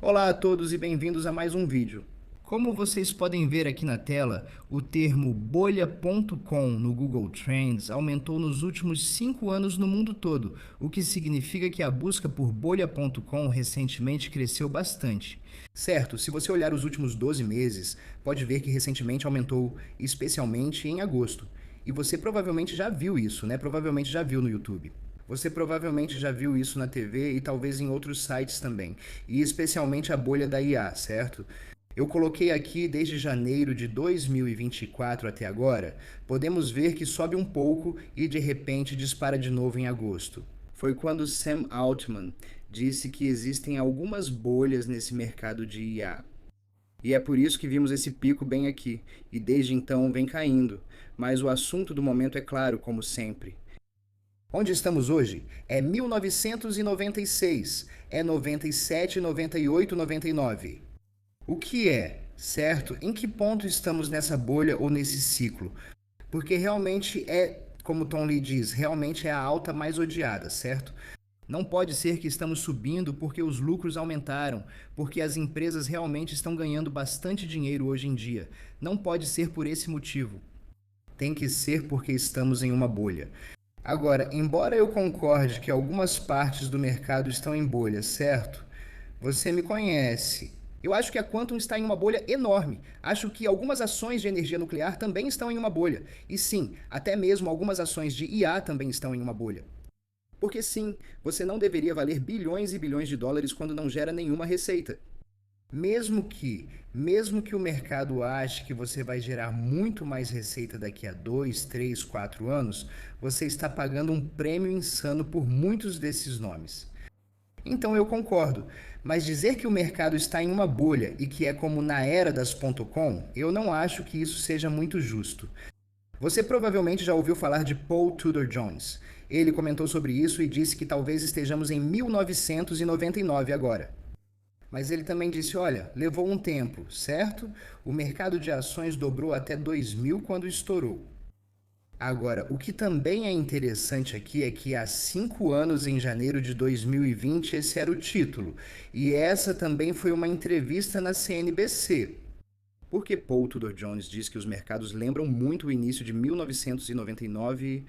Olá a todos e bem-vindos a mais um vídeo. Como vocês podem ver aqui na tela, o termo bolha.com no Google Trends aumentou nos últimos 5 anos no mundo todo, o que significa que a busca por bolha.com recentemente cresceu bastante. Certo, se você olhar os últimos 12 meses, pode ver que recentemente aumentou, especialmente em agosto. E você provavelmente já viu isso, né? Provavelmente já viu no YouTube. Você provavelmente já viu isso na TV e talvez em outros sites também, e especialmente a bolha da IA, certo? Eu coloquei aqui desde janeiro de 2024 até agora, podemos ver que sobe um pouco e de repente dispara de novo em agosto. Foi quando Sam Altman disse que existem algumas bolhas nesse mercado de IA. E é por isso que vimos esse pico bem aqui, e desde então vem caindo. Mas o assunto do momento é claro, como sempre. Onde estamos hoje? É 1996, é 97, 98, 99. O que é, certo? Em que ponto estamos nessa bolha ou nesse ciclo? Porque realmente é, como Tom Lee diz, realmente é a alta mais odiada, certo? Não pode ser que estamos subindo porque os lucros aumentaram, porque as empresas realmente estão ganhando bastante dinheiro hoje em dia. Não pode ser por esse motivo. Tem que ser porque estamos em uma bolha. Agora, embora eu concorde que algumas partes do mercado estão em bolha, certo? Você me conhece. Eu acho que a Quantum está em uma bolha enorme. Acho que algumas ações de energia nuclear também estão em uma bolha. E sim, até mesmo algumas ações de IA também estão em uma bolha. Porque sim, você não deveria valer bilhões e bilhões de dólares quando não gera nenhuma receita. Mesmo que o mercado ache que você vai gerar muito mais receita daqui a 2, 3, 4 anos, você está pagando um prêmio insano por muitos desses nomes. Então eu concordo, mas dizer que o mercado está em uma bolha e que é como na era das .com, eu não acho que isso seja muito justo. Você provavelmente já ouviu falar de Paul Tudor Jones. Ele comentou sobre isso e disse que talvez estejamos em 1999 agora. Mas ele também disse, olha, levou um tempo, certo? O mercado de ações dobrou até 2000 quando estourou. Agora, o que também é interessante aqui é que há 5 anos, em janeiro de 2020, esse era o título. E essa também foi uma entrevista na CNBC. Porque Paul Tudor Jones diz que os mercados lembram muito o início de 1999.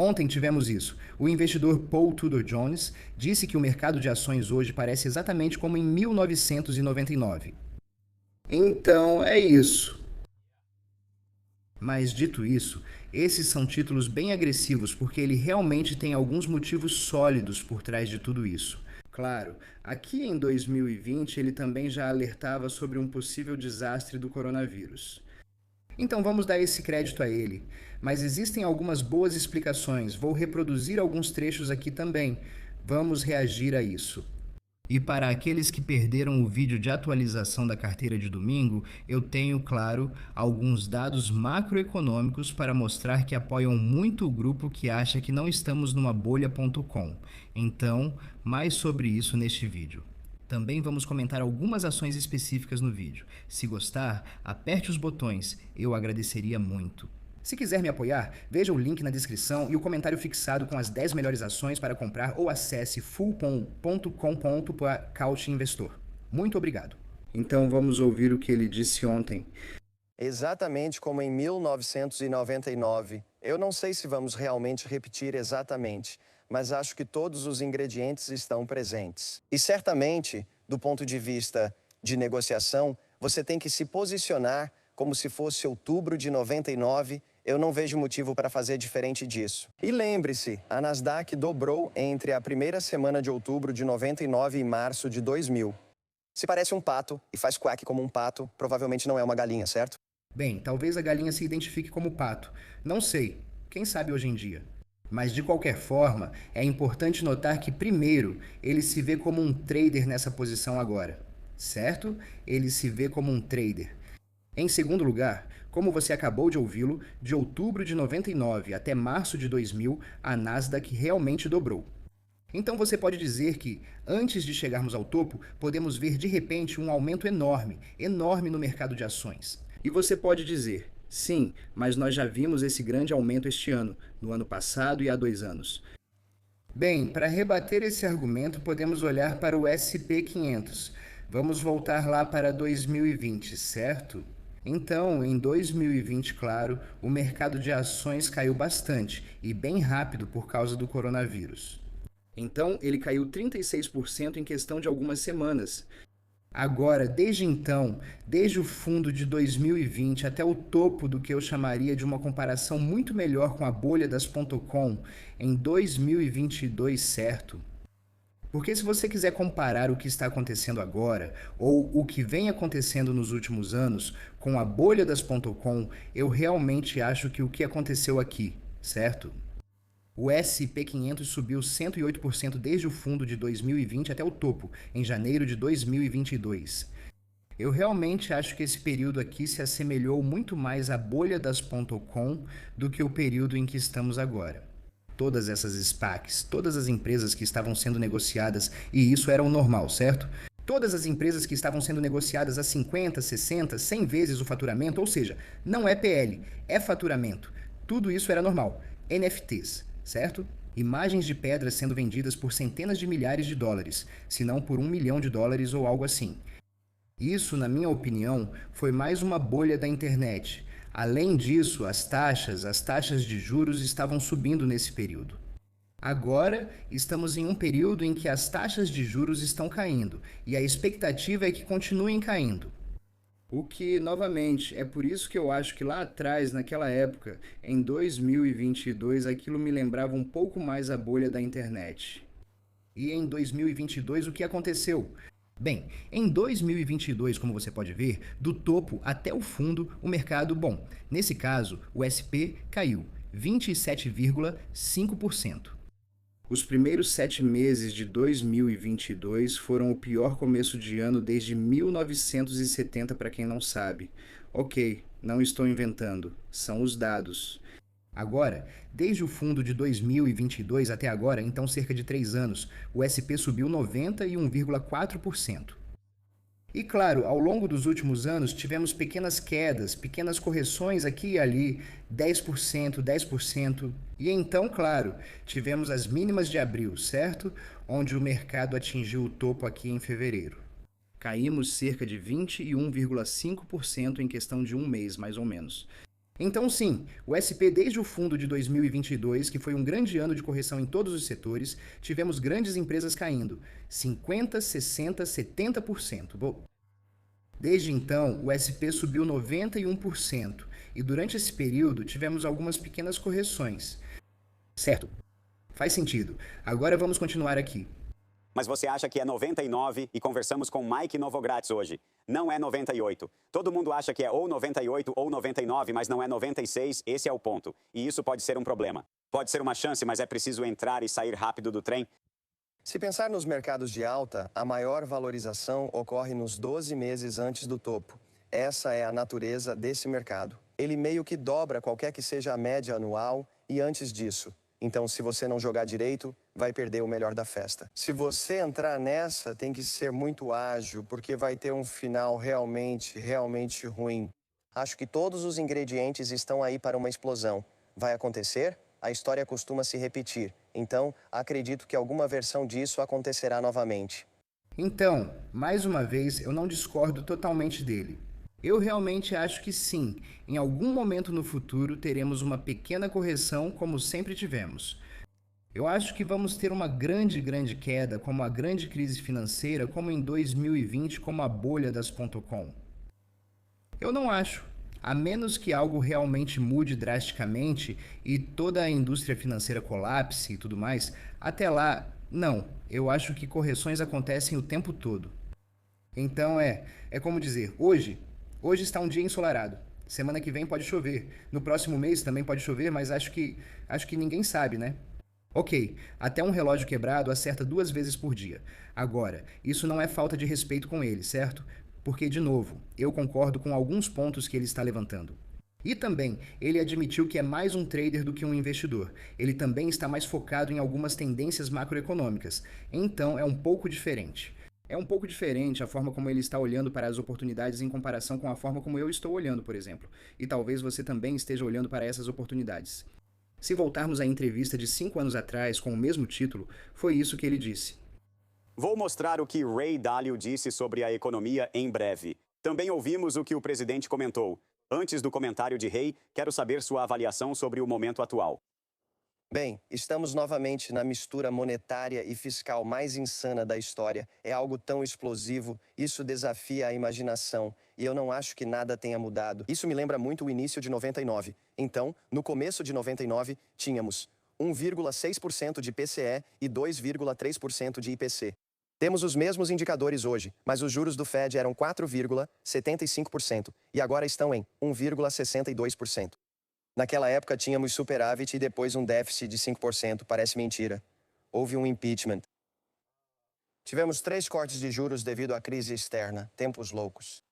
Ontem tivemos isso. O investidor Paul Tudor Jones disse que o mercado de ações hoje parece exatamente como em 1999. Então é isso. Mas dito isso, esses são títulos bem agressivos porque ele realmente tem alguns motivos sólidos por trás de tudo isso. Claro, aqui em 2020 ele também já alertava sobre um possível desastre do coronavírus. Então vamos dar esse crédito a ele. Mas existem algumas boas explicações, vou reproduzir alguns trechos aqui também. Vamos reagir a isso. E para aqueles que perderam o vídeo de atualização da carteira de domingo, eu tenho, claro, alguns dados macroeconômicos para mostrar que apoiam muito o grupo que acha que não estamos numa bolha.com. Então, mais sobre isso neste vídeo. Também vamos comentar algumas ações específicas no vídeo. Se gostar, aperte os botões, eu agradeceria muito. Se quiser me apoiar, veja o link na descrição e o comentário fixado com as 10 melhores ações para comprar ou acesse fullpom.com.br/couchinvestor. Muito obrigado. Então vamos ouvir o que ele disse ontem. Exatamente como em 1999. Eu não sei se vamos realmente repetir exatamente, mas acho que todos os ingredientes estão presentes. E certamente, do ponto de vista de negociação, você tem que se posicionar como se fosse outubro de 99. Eu não vejo motivo para fazer diferente disso. E lembre-se, a Nasdaq dobrou entre a primeira semana de outubro de 99 e março de 2000. Se parece um pato e faz quack como um pato, provavelmente não é uma galinha, certo? Bem, talvez a galinha se identifique como pato. Não sei. Quem sabe hoje em dia? Mas de qualquer forma, é importante notar que primeiro, ele se vê como um trader nessa posição agora, certo? Ele se vê como um trader. Em segundo lugar, como você acabou de ouvi-lo, de outubro de 99 até março de 2000, a Nasdaq realmente dobrou. Então você pode dizer que, antes de chegarmos ao topo, podemos ver de repente um aumento enorme no mercado de ações. E você pode dizer, sim, mas nós já vimos esse grande aumento este ano, no ano passado e há 2 anos. Bem, para rebater esse argumento, podemos olhar para o SP 500. Vamos voltar lá para 2020, certo? Então, em 2020, claro, o mercado de ações caiu bastante e bem rápido por causa do coronavírus. Então, ele caiu 36% em questão de algumas semanas. Agora, desde então, desde o fundo de 2020 até o topo do que eu chamaria de uma comparação muito melhor com a bolha das .com em 2022, certo? Porque se você quiser comparar o que está acontecendo agora ou o que vem acontecendo nos últimos anos com a bolha das .com, eu realmente acho que o que aconteceu aqui, certo? O SP500 subiu 108% desde o fundo de 2020 até o topo, em janeiro de 2022. Eu realmente acho que esse período aqui se assemelhou muito mais à bolha das .com do que o período em que estamos agora. Todas essas SPACs, todas as empresas que estavam sendo negociadas, e isso era o normal, certo? Todas as empresas que estavam sendo negociadas a 50, 60, 100 vezes o faturamento, ou seja, não é PL, é faturamento. Tudo isso era normal. NFTs, certo? Imagens de pedras sendo vendidas por centenas de milhares de dólares, se não por $1 milhão ou algo assim. Isso, na minha opinião, foi mais uma bolha da internet. Além disso, as taxas de juros estavam subindo nesse período. Agora, estamos em um período em que as taxas de juros estão caindo, e a expectativa é que continuem caindo. O que, novamente, é por isso que eu acho que lá atrás, naquela época, em 2022, aquilo me lembrava um pouco mais a bolha da internet. E em 2022, o que aconteceu? Bem, em 2022, como você pode ver, do topo até o fundo, o mercado, bom, nesse caso, o SP caiu 27,5%. Os primeiros 7 meses de 2022 foram o pior começo de ano desde 1970, para quem não sabe. Ok, não estou inventando, são os dados. Agora, desde o fundo de 2022 até agora, então cerca de 3 anos, o SP subiu 91,4%. E claro, ao longo dos últimos anos tivemos pequenas quedas, pequenas correções aqui e ali, 10%, 10%. E então, claro, tivemos as mínimas de abril, certo? Onde o mercado atingiu o topo aqui em fevereiro. Caímos cerca de 21,5% em questão de um mês, mais ou menos. Então sim, o SP desde o fundo de 2022, que foi um grande ano de correção em todos os setores, tivemos grandes empresas caindo, 50%, 60%, 70%. Desde então, o SP subiu 91%, e durante esse período tivemos algumas pequenas correções. Certo, faz sentido. Agora vamos continuar aqui. Mas você acha que é 99 e conversamos com Mike Novogratz hoje. Não é 98. Todo mundo acha que é ou 98 ou 99, mas não é 96, esse é o ponto. E isso pode ser um problema. Pode ser uma chance, mas é preciso entrar e sair rápido do trem. Se pensar nos mercados de alta, a maior valorização ocorre nos 12 meses antes do topo. Essa é a natureza desse mercado. Ele meio que dobra qualquer que seja a média anual e antes disso. Então, se você não jogar direito, vai perder o melhor da festa. Se você entrar nessa, tem que ser muito ágil, porque vai ter um final realmente ruim. Acho que todos os ingredientes estão aí para uma explosão. Vai acontecer? A história costuma se repetir. Então, acredito que alguma versão disso acontecerá novamente. Então, mais uma vez, eu não discordo totalmente dele. Eu realmente acho que sim, em algum momento no futuro teremos uma pequena correção como sempre tivemos. Eu acho que vamos ter uma grande queda, como a grande crise financeira, como em 2020, como a bolha das .com. Eu não acho. A menos que algo realmente mude drasticamente e toda a indústria financeira colapse e tudo mais, até lá, não. Eu acho que correções acontecem o tempo todo. Então é como dizer, hoje está um dia ensolarado. Semana que vem pode chover. No próximo mês também pode chover, mas acho que ninguém sabe, né? Ok, até um relógio quebrado acerta 2 vezes por dia. Agora, isso não é falta de respeito com ele, certo? Porque, de novo, eu concordo com alguns pontos que ele está levantando. E também, ele admitiu que é mais um trader do que um investidor. Ele também está mais focado em algumas tendências macroeconômicas. Então, é um pouco diferente. É um pouco diferente a forma como ele está olhando para as oportunidades em comparação com a forma como eu estou olhando, por exemplo. E talvez você também esteja olhando para essas oportunidades. Se voltarmos à entrevista de 5 anos atrás com o mesmo título, foi isso que ele disse. Vou mostrar o que Ray Dalio disse sobre a economia em breve. Também ouvimos o que o presidente comentou. Antes do comentário de Ray, quero saber sua avaliação sobre o momento atual. Bem, estamos novamente na mistura monetária e fiscal mais insana da história. É algo tão explosivo, isso desafia a imaginação, e eu não acho que nada tenha mudado. Isso me lembra muito o início de 99. Então, no começo de 99, tínhamos 1,6% de PCE e 2,3% de IPC. Temos os mesmos indicadores hoje, mas os juros do Fed eram 4,75% e agora estão em 1,62%. Naquela época tínhamos superávit e depois um déficit de 5%, parece mentira. Houve um impeachment. Tivemos 3 cortes de juros devido à crise externa, tempos loucos.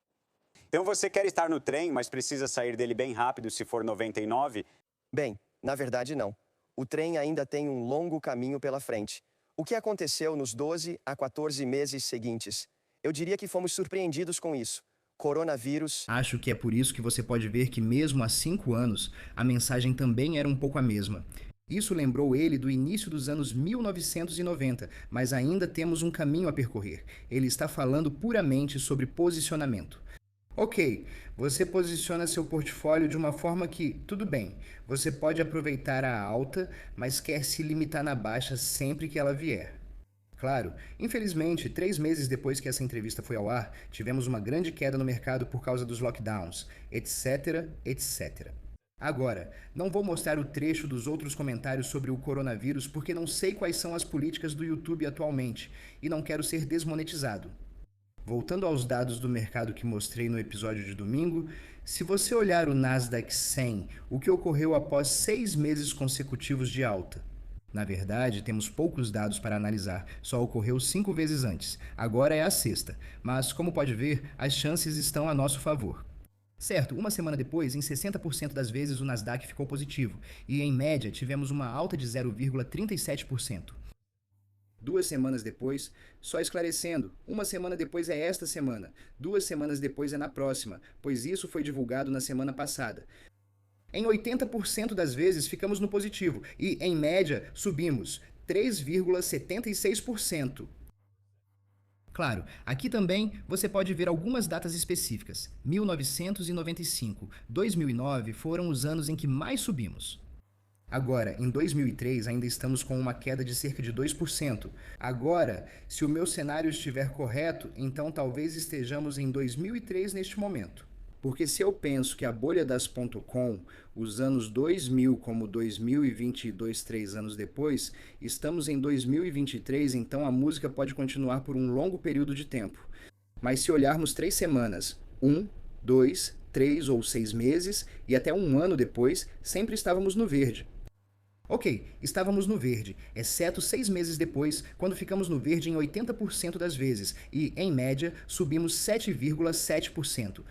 Então você quer estar no trem, mas precisa sair dele bem rápido se for 99? Bem, na verdade não. O trem ainda tem um longo caminho pela frente. O que aconteceu nos 12 a 14 meses seguintes? Eu diria que fomos surpreendidos com isso. Coronavírus. Acho que é por isso que você pode ver que mesmo há 5 anos, a mensagem também era um pouco a mesma. Isso lembrou ele do início dos anos 1990, mas ainda temos um caminho a percorrer. Ele está falando puramente sobre posicionamento. Ok, você posiciona seu portfólio de uma forma que, tudo bem, você pode aproveitar a alta, mas quer se limitar na baixa sempre que ela vier. Claro, infelizmente, 3 meses depois que essa entrevista foi ao ar, tivemos uma grande queda no mercado por causa dos lockdowns, etc, etc. Agora, não vou mostrar o trecho dos outros comentários sobre o coronavírus porque não sei quais são as políticas do YouTube atualmente e não quero ser desmonetizado. Voltando aos dados do mercado que mostrei no episódio de domingo, se você olhar o Nasdaq 100, o que ocorreu após 6 meses consecutivos de alta? Na verdade, temos poucos dados para analisar, só ocorreu 5 vezes antes. Agora é a sexta, mas como pode ver, as chances estão a nosso favor. Certo, uma semana depois, em 60% das vezes o Nasdaq ficou positivo, e em média tivemos uma alta de 0,37%. 2 semanas depois, só esclarecendo, uma semana depois é esta semana, 2 semanas depois é na próxima, pois isso foi divulgado na semana passada. Em 80% das vezes ficamos no positivo e, em média, subimos 3,76%. Claro, aqui também você pode ver algumas datas específicas. 1995, 2009 foram os anos em que mais subimos. Agora, em 2003, ainda estamos com uma queda de cerca de 2%. Agora, se o meu cenário estiver correto, então talvez estejamos em 2003 neste momento. Porque se eu penso que a bolha das .com, os anos 2000 como 2022, 3 anos depois, estamos em 2023, então a música pode continuar por um longo período de tempo. Mas se olharmos 3 semanas, 1, 2, 3 ou 6 meses e até um ano depois, sempre estávamos no verde. Ok, estávamos no verde, exceto 6 meses depois, quando ficamos no verde em 80% das vezes e, em média, subimos 7,7%.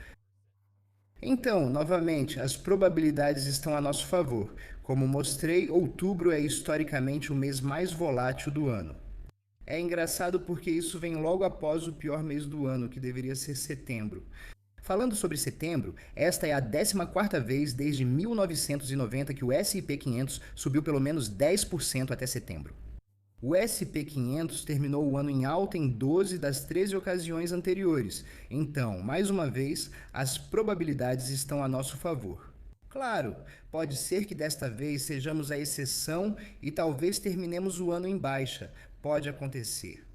Então, novamente, as probabilidades estão a nosso favor. Como mostrei, outubro é historicamente o mês mais volátil do ano. É engraçado porque isso vem logo após o pior mês do ano, que deveria ser setembro. Falando sobre setembro, esta é a 14ª vez desde 1990 que o S&P 500 subiu pelo menos 10% até setembro. O S&P 500 terminou o ano em alta em 12 das 13 ocasiões anteriores. Então, mais uma vez, as probabilidades estão a nosso favor. Claro, pode ser que desta vez sejamos a exceção e talvez terminemos o ano em baixa. Pode acontecer.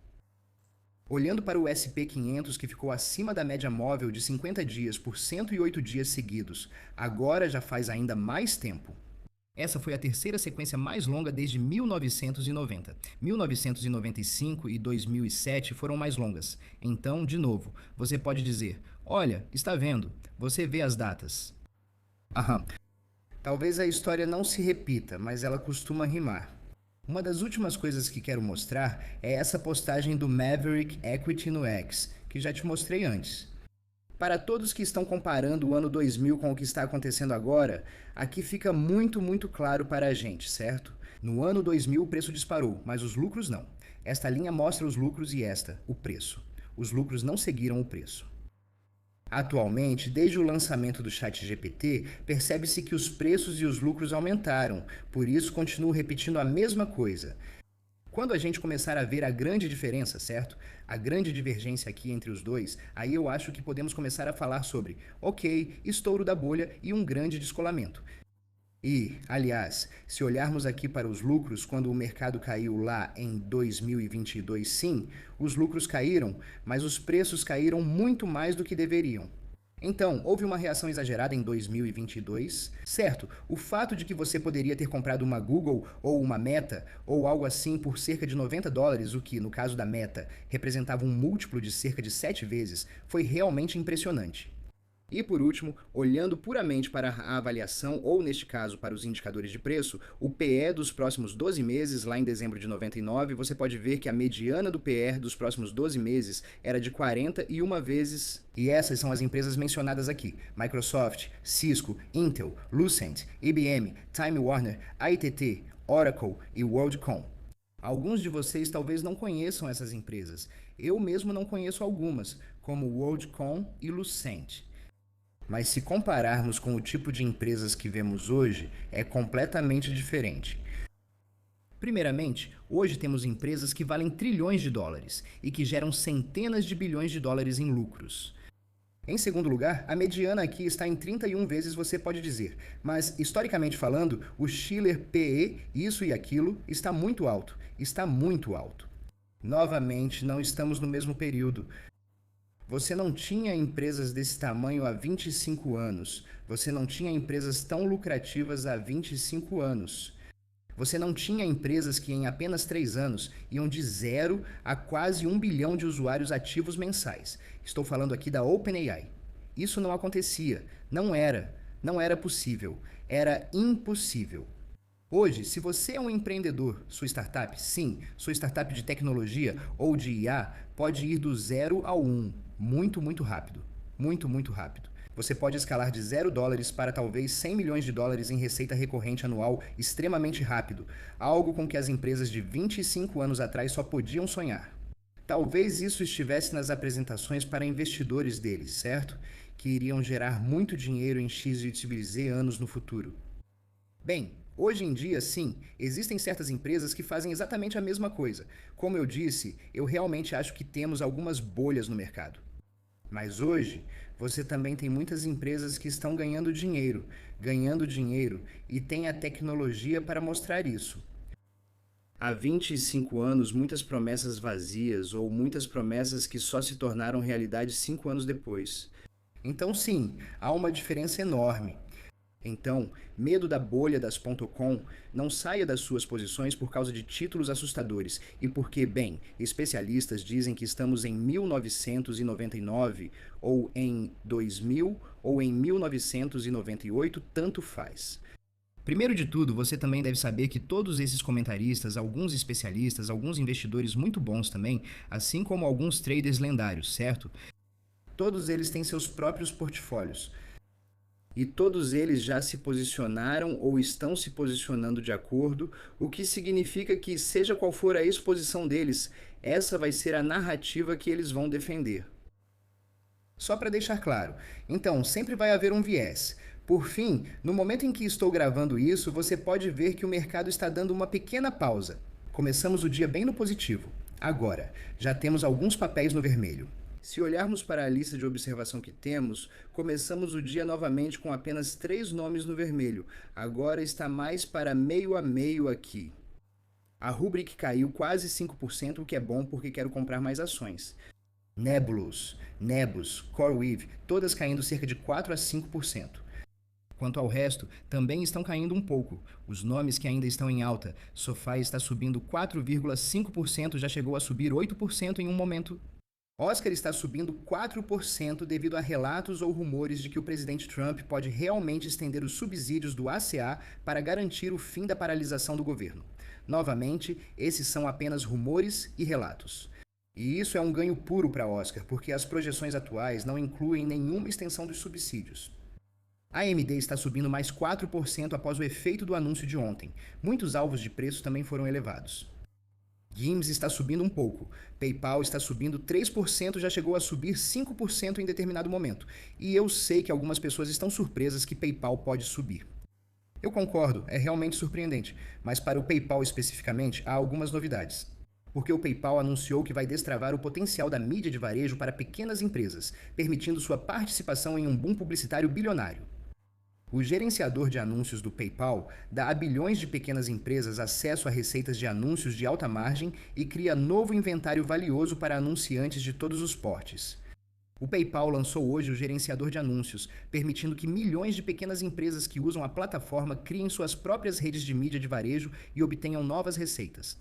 Olhando para o S&P 500, que ficou acima da média móvel de 50 dias por 108 dias seguidos, agora já faz ainda mais tempo. Essa foi a terceira sequência mais longa desde 1990. 1995 e 2007 foram mais longas. Então, de novo, você pode dizer, olha, está vendo, você vê as datas. Aham. Talvez a história não se repita, mas ela costuma rimar. Uma das últimas coisas que quero mostrar é essa postagem do Maverick Equity no X, que já te mostrei antes. Para todos que estão comparando o ano 2000 com o que está acontecendo agora, aqui fica muito claro para a gente, certo? No ano 2000 o preço disparou, mas os lucros não. Esta linha mostra os lucros e esta, o preço. Os lucros não seguiram o preço. Atualmente, desde o lançamento do ChatGPT, percebe-se que os preços e os lucros aumentaram, por isso continuo repetindo a mesma coisa. Quando a gente começar a ver a grande diferença, certo? A grande divergência aqui entre os dois, aí eu acho que podemos começar a falar sobre, ok, estouro da bolha e um grande descolamento. E, aliás, se olharmos aqui para os lucros, quando o mercado caiu lá em 2022, sim, os lucros caíram, mas os preços caíram muito mais do que deveriam. Então, houve uma reação exagerada em 2022. Certo, o fato de que você poderia ter comprado uma Google ou uma Meta ou algo assim por cerca de $90, o que, no caso da Meta, representava um múltiplo de cerca de 7 vezes, foi realmente impressionante. E por último, olhando puramente para a avaliação, ou neste caso para os indicadores de preço, o PE dos próximos 12 meses, lá em dezembro de 99, você pode ver que a mediana do PE dos próximos 12 meses era de 41 vezes. E essas são as empresas mencionadas aqui: Microsoft, Cisco, Intel, Lucent, IBM, Time Warner, ITT, Oracle e WorldCom. Alguns de vocês talvez não conheçam essas empresas. Eu mesmo não conheço algumas, como WorldCom e Lucent. Mas se compararmos com o tipo de empresas que vemos hoje, é completamente diferente. Primeiramente, hoje temos empresas que valem trilhões de dólares e que geram centenas de bilhões de dólares em lucros. Em segundo lugar, a mediana aqui está em 31 vezes, você pode dizer, mas historicamente falando, o Shiller PE, isso e aquilo, está muito alto. Novamente, não estamos no mesmo período. Você não tinha empresas desse tamanho há 25 anos. Você não tinha empresas tão lucrativas há 25 anos. Você não tinha empresas que em apenas 3 anos iam de 0 a quase 1 bilhão de usuários ativos mensais. Estou falando aqui da OpenAI. Isso não acontecia. Não era possível. Era impossível. Hoje, se você é um empreendedor, sua startup, sim, sua startup de tecnologia ou de IA, pode ir do 0 ao 1. Muito rápido. Muito rápido. Você pode escalar de $0 para talvez 100 milhões de dólares em receita recorrente anual extremamente rápido, algo com que as empresas de 25 anos atrás só podiam sonhar. Talvez isso estivesse nas apresentações para investidores deles, certo? Que iriam gerar muito dinheiro em XYZ anos no futuro. Bem, hoje em dia, sim, existem certas empresas que fazem exatamente a mesma coisa. Como eu disse, eu realmente acho que temos algumas bolhas no mercado. Mas hoje, você também tem muitas empresas que estão ganhando dinheiro e têm a tecnologia para mostrar isso. Há 25 anos, muitas promessas vazias ou muitas promessas que só se tornaram realidade 5 anos depois. Então, sim, há uma diferença enorme. Então, medo da bolha das .com, não saia das suas posições por causa de títulos assustadores e porque, bem, especialistas dizem que estamos em 1999 ou em 2000 ou em 1998, tanto faz. Primeiro de tudo, você também deve saber que todos esses comentaristas, alguns especialistas, alguns investidores muito bons também, assim como alguns traders lendários, certo? Todos eles têm seus próprios portfólios. E todos eles já se posicionaram ou estão se posicionando de acordo, o que significa que, seja qual for a exposição deles, essa vai ser a narrativa que eles vão defender. Só para deixar claro, então sempre vai haver um viés. Por fim, no momento em que estou gravando isso, você pode ver que o mercado está dando uma pequena pausa. Começamos o dia bem no positivo. Agora, já temos alguns papéis no vermelho. Se olharmos para a lista de observação que temos, começamos o dia novamente com apenas 3 nomes no vermelho. Agora está mais para meio a meio aqui. A Rubrik caiu quase 5%, o que é bom porque quero comprar mais ações. Nebulous, CoreWeave, todas caindo cerca de 4 a 5%. Quanto ao resto, também estão caindo um pouco. Os nomes que ainda estão em alta, SoFi está subindo 4,5%, já chegou a subir 8% em um momento. Oscar está subindo 4% devido a relatos ou rumores de que o presidente Trump pode realmente estender os subsídios do ACA para garantir o fim da paralisação do governo. Novamente, esses são apenas rumores e relatos. E isso é um ganho puro para Oscar, porque as projeções atuais não incluem nenhuma extensão dos subsídios. A AMD está subindo mais 4% após o efeito do anúncio de ontem. Muitos alvos de preço também foram elevados. Gims está subindo um pouco. PayPal está subindo 3%, já chegou a subir 5% em determinado momento. E eu sei que algumas pessoas estão surpresas que PayPal pode subir. Eu concordo, é realmente surpreendente, mas para o PayPal especificamente há algumas novidades. Porque o PayPal anunciou que vai destravar o potencial da mídia de varejo para pequenas empresas, permitindo sua participação em um boom publicitário bilionário. O gerenciador de anúncios do PayPal dá a bilhões de pequenas empresas acesso a receitas de anúncios de alta margem e cria novo inventário valioso para anunciantes de todos os portes. O PayPal lançou hoje o gerenciador de anúncios, permitindo que milhões de pequenas empresas que usam a plataforma criem suas próprias redes de mídia de varejo e obtenham novas receitas.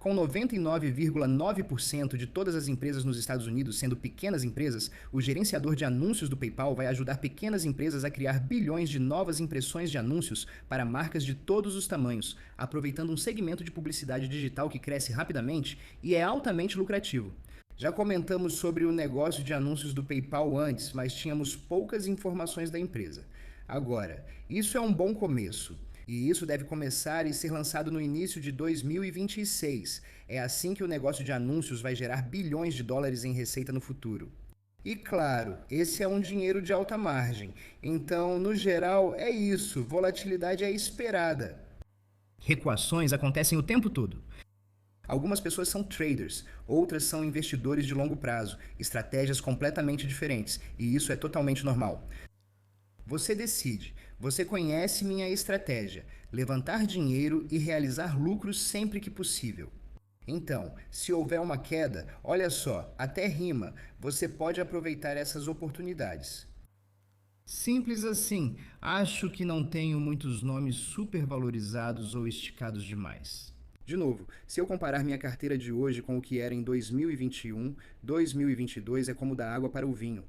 Com 99,9% de todas as empresas nos Estados Unidos sendo pequenas empresas, o gerenciador de anúncios do PayPal vai ajudar pequenas empresas a criar bilhões de novas impressões de anúncios para marcas de todos os tamanhos, aproveitando um segmento de publicidade digital que cresce rapidamente e é altamente lucrativo. Já comentamos sobre o negócio de anúncios do PayPal antes, mas tínhamos poucas informações da empresa. Agora, isso é um bom começo. E isso deve começar e ser lançado no início de 2026. É assim que o negócio de anúncios vai gerar bilhões de dólares em receita no futuro. E claro, esse é um dinheiro de alta margem. Então, no geral, é isso. Volatilidade é esperada. Recuações acontecem o tempo todo. Algumas pessoas são traders, outras são investidores de longo prazo, estratégias completamente diferentes, e isso é totalmente normal. Você decide. Você conhece minha estratégia: levantar dinheiro e realizar lucros sempre que possível. Então, se houver uma queda, olha só, até rima, você pode aproveitar essas oportunidades. Simples assim. Acho que não tenho muitos nomes supervalorizados ou esticados demais. De novo, se eu comparar minha carteira de hoje com o que era em 2021, 2022 é como dar água para o vinho.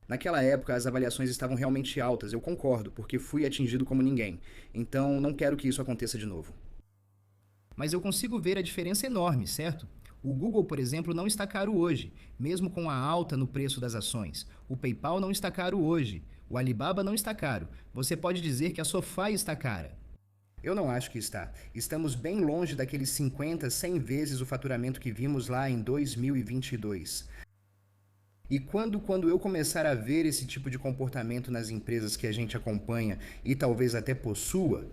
Naquela época, as avaliações estavam realmente altas, eu concordo, porque fui atingido como ninguém. Então, não quero que isso aconteça de novo. Mas eu consigo ver a diferença enorme, certo? O Google, por exemplo, não está caro hoje, mesmo com a alta no preço das ações. O PayPal não está caro hoje. O Alibaba não está caro. Você pode dizer que a SoFi está cara. Eu não acho que está. Estamos bem longe daqueles 50, 100 vezes o faturamento que vimos lá em 2022. E quando eu começar a ver esse tipo de comportamento nas empresas que a gente acompanha e talvez até possua,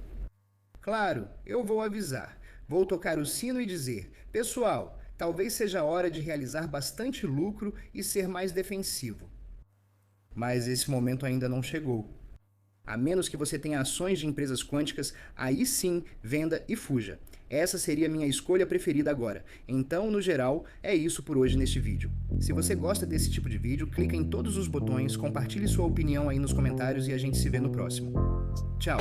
claro, eu vou avisar. Vou tocar o sino e dizer: pessoal, talvez seja a hora de realizar bastante lucro e ser mais defensivo. Mas esse momento ainda não chegou. A menos que você tenha ações de empresas quânticas, aí sim, venda e fuja. Essa seria a minha escolha preferida agora. Então, no geral, é isso por hoje neste vídeo. Se você gosta desse tipo de vídeo, clica em todos os botões, compartilhe sua opinião aí nos comentários e a gente se vê no próximo. Tchau!